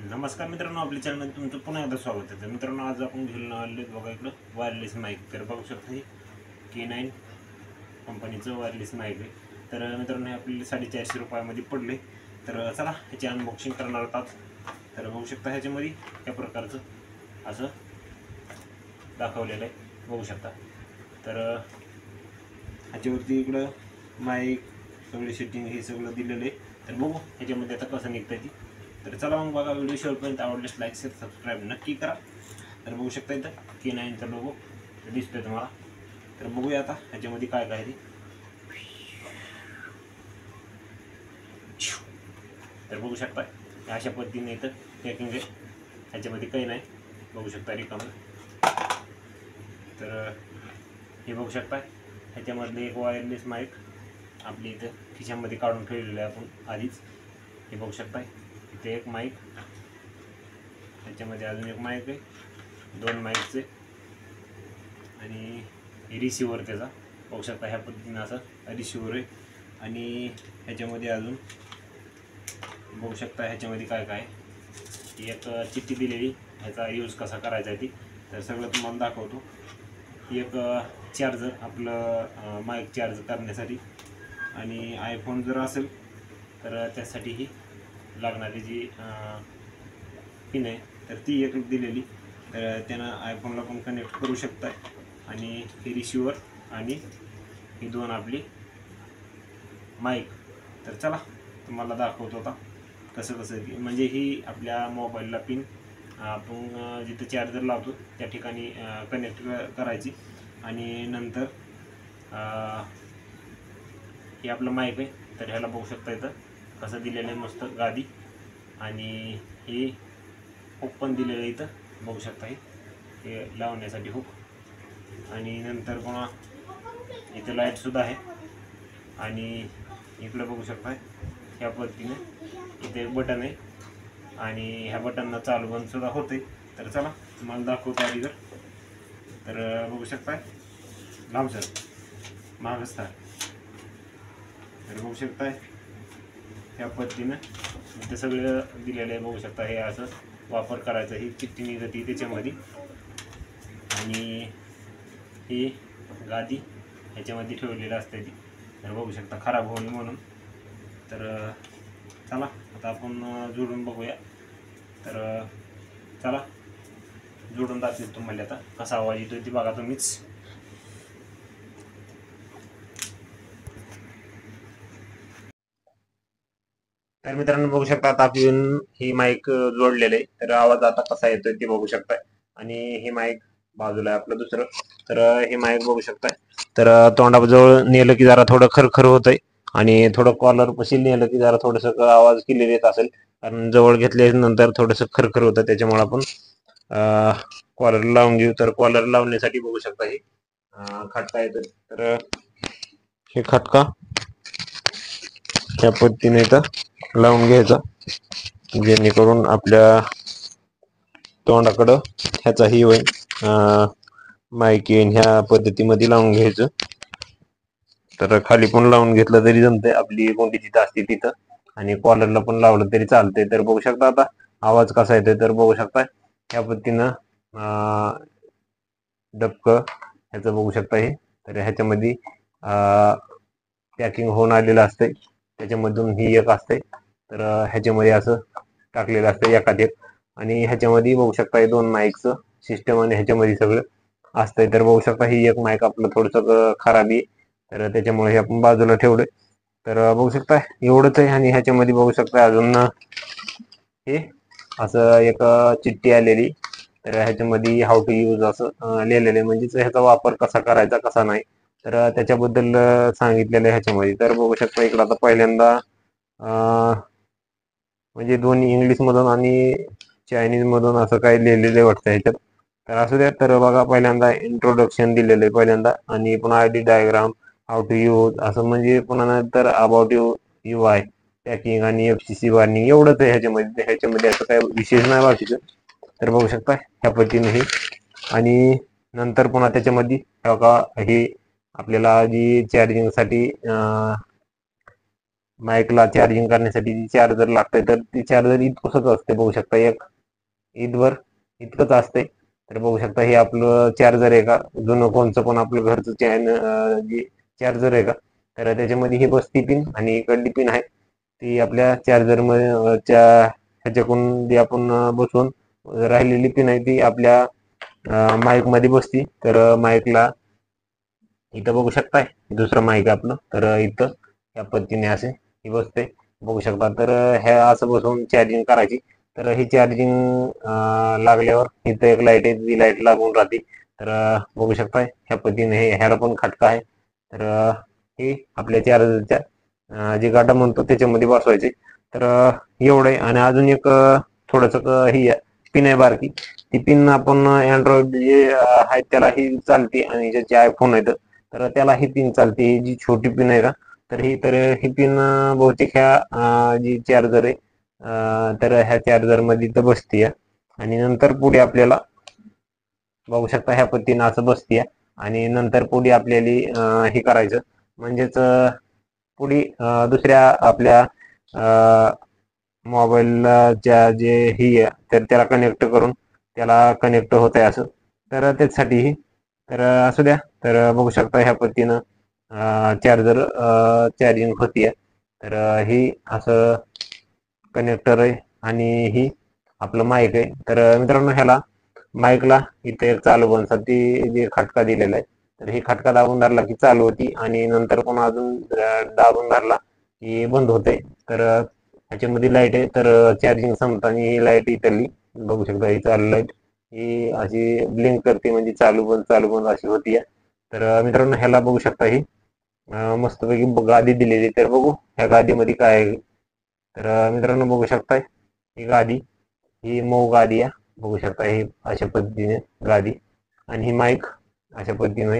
नमस्कार मित्रांनो, आपल्या चॅनलमध्ये तुमचं पुन्हा एकदा स्वागत आहे. तर मित्रांनो, आज आपण घेऊन आले बघा इकडं वायरलेस माईक. तर बघू शकता हे K9 कंपनीचं वायरलेस माईक आहे. तर मित्रांनो, हे आपल्याला 450 रुपयामध्ये पडले. तर चला ह्याची अनबॉक्सिंग करणार आहोत. तर बघू शकता ह्याच्यामध्ये त्या प्रकारचं असं दाखवलेलं आहे, बघू शकता. तर ह्याच्यावरती इकडं माईक सगळे सेटिंग हे सगळं दिलेलं आहे. तर बघू ह्याच्यामध्ये आता कसं निघतं ती. तर चला मग बघा, व्हिडिओ शेवटपर्यंत आवडल्यास लाईक शेअर सबस्क्राईब नक्की करा. तर बघू शकता इथं K9चा लोगो दिसतोय तुम्हाला. तर बघूया आता ह्याच्यामध्ये काय काय ते. तर बघू शकता अशा पद्धतीने इथं पॅकिंग आहे. ह्याच्यामध्ये काही नाही, बघू शकता रिकामं. तर हे बघू शकता ह्याच्यामधले एक वायरलेस माईक आपली इथं खिशामध्ये काढून ठेवलेलं आहे आपण आधीच. हे बघू शकता इथे एक माईक, ह्याच्यामध्ये अजून एक माईक आहे, 2 माईकचे आणि रिसिव्हर त्याचा बघू शकता. ह्या पद्धतीनं असं रिसिव्हर आहे. आणि ह्याच्यामध्ये अजून बघू शकता ह्याच्यामध्ये काय काय एक चिठ्ठी दिलेली, ह्याचा यूज कसा करायचा आहे ती. तर सगळं तुम्हाला दाखवतो. एक चार्जर आपलं माईक चार्ज करण्यासाठी, आणि आयफोन जर असेल तर त्यासाठीही लागणारी जी पिन आहे तर ती एक दिलेली. तर त्यानं आयफोनला पण कनेक्ट करू शकताय. आणि हे रिसिव्हर आणि ही 2 आपली माईक. तर चला तुम्हाला दाखवतो आता कसं कसं ती, म्हणजे ही आपल्या मोबाईलला पिन आपण जिथं चार्जर लावतो त्या ठिकाणी कनेक्ट करायची. आणि नंतर हे आपलं माईक आहे. तर ह्याला बघू शकता इथं कसं दिलेलं आहे, मस्त गादी. आणि हे हुक पण दिलेलं आहे इथं, बघू शकता हे लावण्यासाठी हुक. आणि नंतर पुन्हा इथे लाईटसुद्धा आहे. आणि इकडे बघू शकता ह्या पद्धतीने इथे एक बटन आहे, आणि ह्या बटनला चालू बंद सुद्धा होते. तर चला तुम्हाला दाखवतो आधी. तर बघू शकता लांब सर महाग असतात. तर बघू शकताय ह्या पद्धतीनं इथे सगळं दिलेलं आहे, बघू शकता. हे असं वापर करायचा, ही चिठ्ठी निघती त्याच्यामध्ये. आणि ही गादी ह्याच्यामध्ये ठेवलेलं असते ती. तर बघू शकता खराब होऊ नये म्हणून. तर चला आता आपण जोडून बघूया. तर चला जोडून दाखवेल तुम्हाला आता कसा आवाज येतोय ती बघा तुम्हीच. तर मित्रांनो, बघू शकता आता आपण ही माईक जोडलेले आहे. तर आवाज आता कसा येतोय ते बघू शकताय. आणि हे माईक बाजूला आहे आपलं दुसरं. तर हे माईक बघू शकताय. तर तोंडाजवळ नेलं की जरा थोडं खरखर होतंय, आणि थोडं कॉलर पशी नेलं की जरा थोडंसं आवाज क्लिअर येत असेल. कारण जवळ घेतल्यानंतर थोडंसं खरखर होतं, त्याच्यामुळे आपण कॉलर लावून घेऊ. तर कॉलर लावण्यासाठी बघू शकता हे खटका येतोय. तर हे खटका या पद्धतीने इथं लावून घ्यायचा, जेणेकरून आपल्या तोंडाकडं ह्याचाही होईल माईक येईन. ह्या पद्धतीमध्ये लावून घ्यायचं. तर खाली पण लावून घेतलं तरी जमतंय, आपली कोणती जिथं असते तिथं. आणि कॉलरला पण लावलं तरी चालतंय. तर बघू शकता आता आवाज कसा येतोय. तर बघू शकता ह्या पद्धतीनं डबकं ह्याचं बघू शकता हे. तर ह्याच्यामध्ये पॅकिंग होऊन आलेलं असतंय, त्याच्यामधून ही एक असते. तर ह्याच्यामध्ये असं टाकलेलं असतं एखाद एक. आणि ह्याच्यामध्ये बघू शकता हे 2 माईकचं सिस्टम, आणि ह्याच्यामध्ये सगळं असतंय. तर बघू शकता ही एक माईक आपलं थोडंसं खराब आहे, तर त्याच्यामुळे हे आपण बाजूला ठेवलंय. तर बघू शकता एवढंच आहे. आणि ह्याच्यामध्ये बघू शकता अजून हे असं एक चिठ्ठी आलेली. तर ह्याच्यामध्ये हाऊ टू यूज असं लिहिलेलं आहे, म्हणजेच ह्याचा वापर कसा करायचा कसा नाही, तर त्याच्याबद्दल सांगितलेलं आहे ह्याच्यामध्ये. तर बघू शकता इकडं आता पहिल्यांदा म्हणजे दोन्ही इंग्लिशमधून आणि चायनीजमधून असं काही लिहिलेलं वाटतं ह्याच्यात. तर असू द्या. तर बघा पहिल्यांदा इंट्रोडक्शन दिलेलं आहे पहिल्यांदा, आणि पुन्हा ID diagram, how to use असं, म्हणजे पुन्हा नंतर अबाउट यू आय, पॅकिंग आणि FCC वॉर्निंग. एवढंच आहे ह्याच्यामध्ये. ह्याच्यामध्ये असं काही विशेष नाही बाकीचं. तर बघू शकता ह्या पद्धतीने हे. आणि नंतर पुन्हा त्याच्यामध्ये बघा हे आपल्याला जी चार्जिंगसाठी माईकला चार्जिंग करण्यासाठी जी चार्जर लागते तर ती चार्जर इतकंच असते, बघू शकता एक ईदवर इतकंच असते. तर बघू शकता हे आपलं चार्जर आहे का, जुनं कोणचं पण आपलं घरचं जे चार्जर आहे का, तर त्याच्यामध्ये ही बसती पिन आणि इकडली पिन आहे ती आपल्या चार्जर च्या ह्याच्याकडून जी आपण बसवून राहिलेली पिन आहे ती आपल्या माईक मध्ये बसती. तर माईकला इथं बघू शकताय दुसरं माईक आपलं, तर इथं या पद्धतीने असे ही बसते बघू शकता. तर ह्या असं बसवून चार्जिंग करायची. तर ही चार्जिंग लागल्यावर इथं एक लाईट आहे, ती लाईट लागून राहते. तर बघू शकताय ह्या पद्धतीने ह्याला पण खटका आहे. तर हे आपल्या चार्जरच्या जे गाडा म्हणतो त्याच्यामध्ये बसवायचे. तर एवढं आहे. आणि अजून एक थोडंसं ही पिन आहे बारकी, ती पिन आपण अँड्रॉइड जे आहेत त्याला ही चालते आणि ज्याचे आयफोन आहेत तर त्याला ही पिन चालते. ही जी छोटी पिन आहे का, तर ही पिन बहुतेक ह्या जी चार्जर आहे तर ह्या चार्जर मध्ये तर बसते. आणि नंतर पुढे आपल्याला बघू शकता ह्या पद्धतीनं असं बसते. आणि नंतर पुढे आपल्याला हे करायचं म्हणजेच पुढे दुसऱ्या आपल्या मोबाईलच्या जे ही आहे तर त्याला कनेक्ट करून त्याला कनेक्ट होत आहे असं. तर त्याच्यासाठी तर असू द्या. तर बघू शकता ह्या पद्धतीनं चार्जर चार्जिंग होतीये. तर ही असं कनेक्टर आहे आणि ही आपलं माईक आहे. तर मित्रांनो ह्याला माईकला इथे चालू बंदसाठी जे खटका दिलेला आहे तर ही खटका दाबून धरला की चालू होती आणि नंतर पण अजून दाबून धरला की बंद होते. तर ह्याच्यामध्ये लाईट आहे. तर चार्जिंग संपताना ही लाईट इथली बघू शकता, ही चालू लाईट ही अशी ब्लिंक करते म्हणजे चालू बंद अशी होती. तर मित्रांनो ह्याला बघू शकता ही मस्तपैकी गादी दिलेली. तर बघू ह्या गादीमध्ये काय आहे. तर मित्रांनो बघू शकताय ही गादी, ही मऊ गादी आहे बघू शकता. ही अशा पद्धतीने गादी आणि ही माईक अशा पद्धतीने आहे.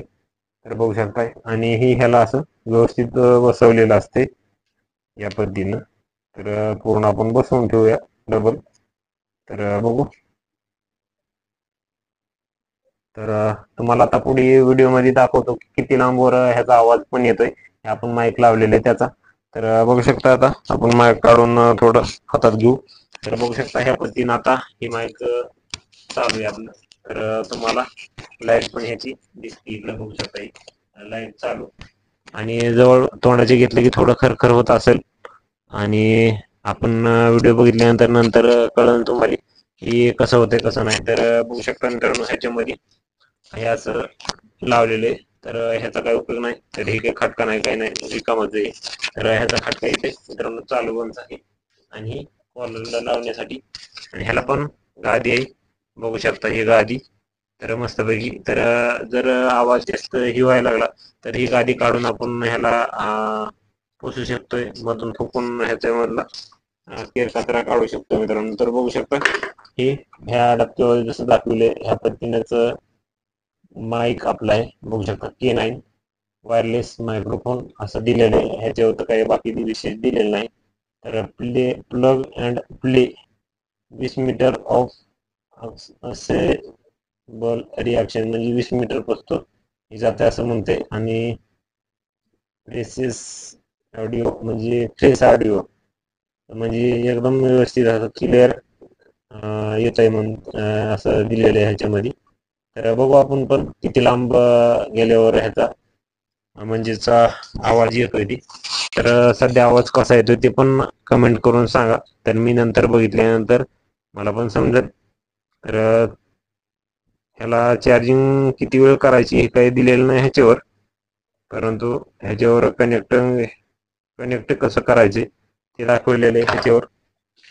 तर बघू शकताय आणि ही ह्याला असं व्यवस्थित बसवलेलं असते या पद्धतीनं. तर पूर्ण आपण बसवून ठेवूया डबल. तर बघू. तर तुम्हाला आता पुढे व्हिडिओमध्ये दाखवतो की किती लांबवर ह्याचा आवाज पण येतोय. हे आपण माईक लावलेलं आहे त्याचा. तर बघू शकता आता आपण माईक काढून थोडं हातात घेऊ. तर बघू शकता ह्या पद्धतीनं आता ही माईक चालू आहे आपलं. तर तुम्हाला लाईट पण ह्याची दिसते इकडे बघू शकता, लाईट चालू आणि जवळ तोंडाचे घेतले की थोडं खरखर होत असेल. आणि आपण व्हिडिओ बघितल्यानंतर कळलं तुम्हाला की कसं होतंय कसं नाही. तर बघू शकता मित्रांनो ह्याच्यामध्ये हे असं लावलेलं आहे. तर ह्याचा काही उपयोग नाही. तर हे काही खटका नाही काही नाही रिकामच आहे. तर ह्याचा खटका इथे मित्रांनो चालू बंद आहे आणि कॉलरला लावण्यासाठी. आणि ह्याला पण गादी आहे बघू शकता, ही गादी. तर मस्तपैकी. तर जर आवाज जास्त ही व्हायला लागला तर ही गादी काढून आपण ह्याला पुसू शकतोय मधून फुकून ह्याच्यामधला केर कचरा काढू शकतो मित्रांनो. तर बघू शकता हे ह्या डबक्यावर जसं दाखवले ह्या पद्धतीनेच माईक आपला आहे बघू शकता. K9 वायरलेस मायक्रोफोन असं दिलेलं आहे. ह्याच्यावर तर काही बाकी विशेष दिलेलं नाही. तर plug and play 20 metre of असे बल रिॲक्शन म्हणजे 20 मीटर पोचतो हे जाते असं म्हणते. आणि प्रेसेस ऑडिओ म्हणजे फ्रेश ऑडिओ म्हणजे एकदम व्यवस्थित असं क्लिअर येत आहे म्हणून असं दिलेलं आहे ह्याच्यामध्ये. तर बघू आपण पण किती लांब गेल्यावर ह्याचा म्हणजेच आवाज येतोय ती. तर सध्या आवाज कसा येतोय ते पण कमेंट करून सांगा. तर मी नंतर बघितल्यानंतर मला पण समजेल. तर ह्याला चार्जिंग किती वेळ करायची हे काही दिलेलं नाही ह्याच्यावर, परंतु ह्याच्यावर कनेक्ट कसं करायचे ते दाखवलेलं आहे ह्याच्यावर,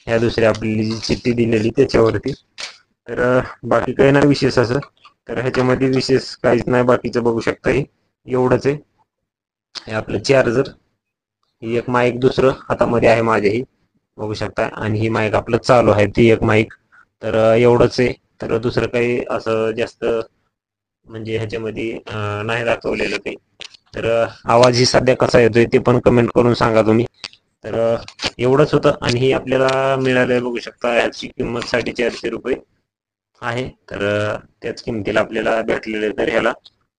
ह्या दुसऱ्या आपली जी चिठ्ठी दिलेली त्याच्यावरती. तर बाकी काही नाही विशेष असं. तर ह्याच्यामध्ये विशेष काहीच नाही बाकीचं बघू शकता. हे एवढंच आहे. हे आपलं चार्जर, ही एक माईक दुसरं हातामध्ये आहे माझ्याही बघू शकता. आणि ही माईक आपलं चालू आहे ती एक माईक. तर एवढंच आहे. तर दुसरं काही असं जास्त म्हणजे ह्याच्यामध्ये नाही दाखवलेलं काही. तर आवाज ही सध्या कसा येतोय ते पण कमेंट करून सांगा तुम्ही. तर एवढंच होतं. आणि ही आपल्याला मिळालंय बघू शकता. ह्याची किंमत 450 रुपये आहे. तर त्याच किमतीला आपल्याला भेटलेले. तर ह्याला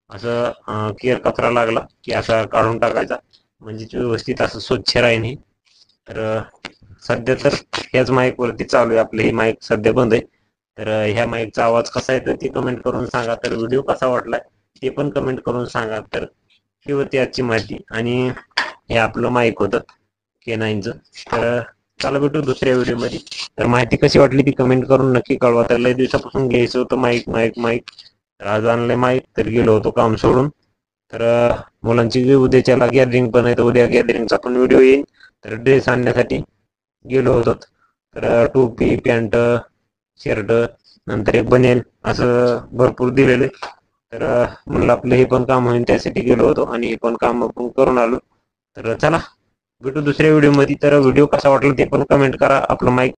असं केर कचरा लागला की असा काढून टाकायचा म्हणजे व्यवस्थित असं स्वच्छ राहील. तर सध्या तर ह्याच माईकवरती चालू आहे आपलं, हे माईक सध्या बंद आहे. तर ह्या माईकचा आवाज कसा येतो ते कमेंट करून सांगा. तर व्हिडिओ कसा वाटला ते पण कमेंट करून सांगा. तर ही होती आजची माहिती आणि हे आपलं माईक होतं K9चं. तर चला भेटू दुसऱ्या व्हिडिओमध्ये. तर माहिती कशी वाटली ती कमेंट करून नक्की कळवा. तर लय दिवसापासून घ्यायचं होतं माईक माईक माईक, तर आज आणलंय माईक. तर गेलो होतो काम सोडून. तर मुलांची उद्याच्याला गॅदरिंग पण आहे, तर उद्या गॅदरिंगचा पण व्हिडिओ येईल. तर ड्रेस आणण्यासाठी गेलो होतो. तर टोपी पॅन्ट शर्ट नंतर एक बनेल असं भरपूर दिलेले. तर म्हणलं आपलं हे पण काम होईल त्यासाठी गेलो होतो आणि हे पण काम आपण करून आलो. तर चला भेटू दुसऱ्या व्हिडिओमध्ये. तर व्हिडिओ कसा वाटला ते पण कमेंट करा. आपलं माईक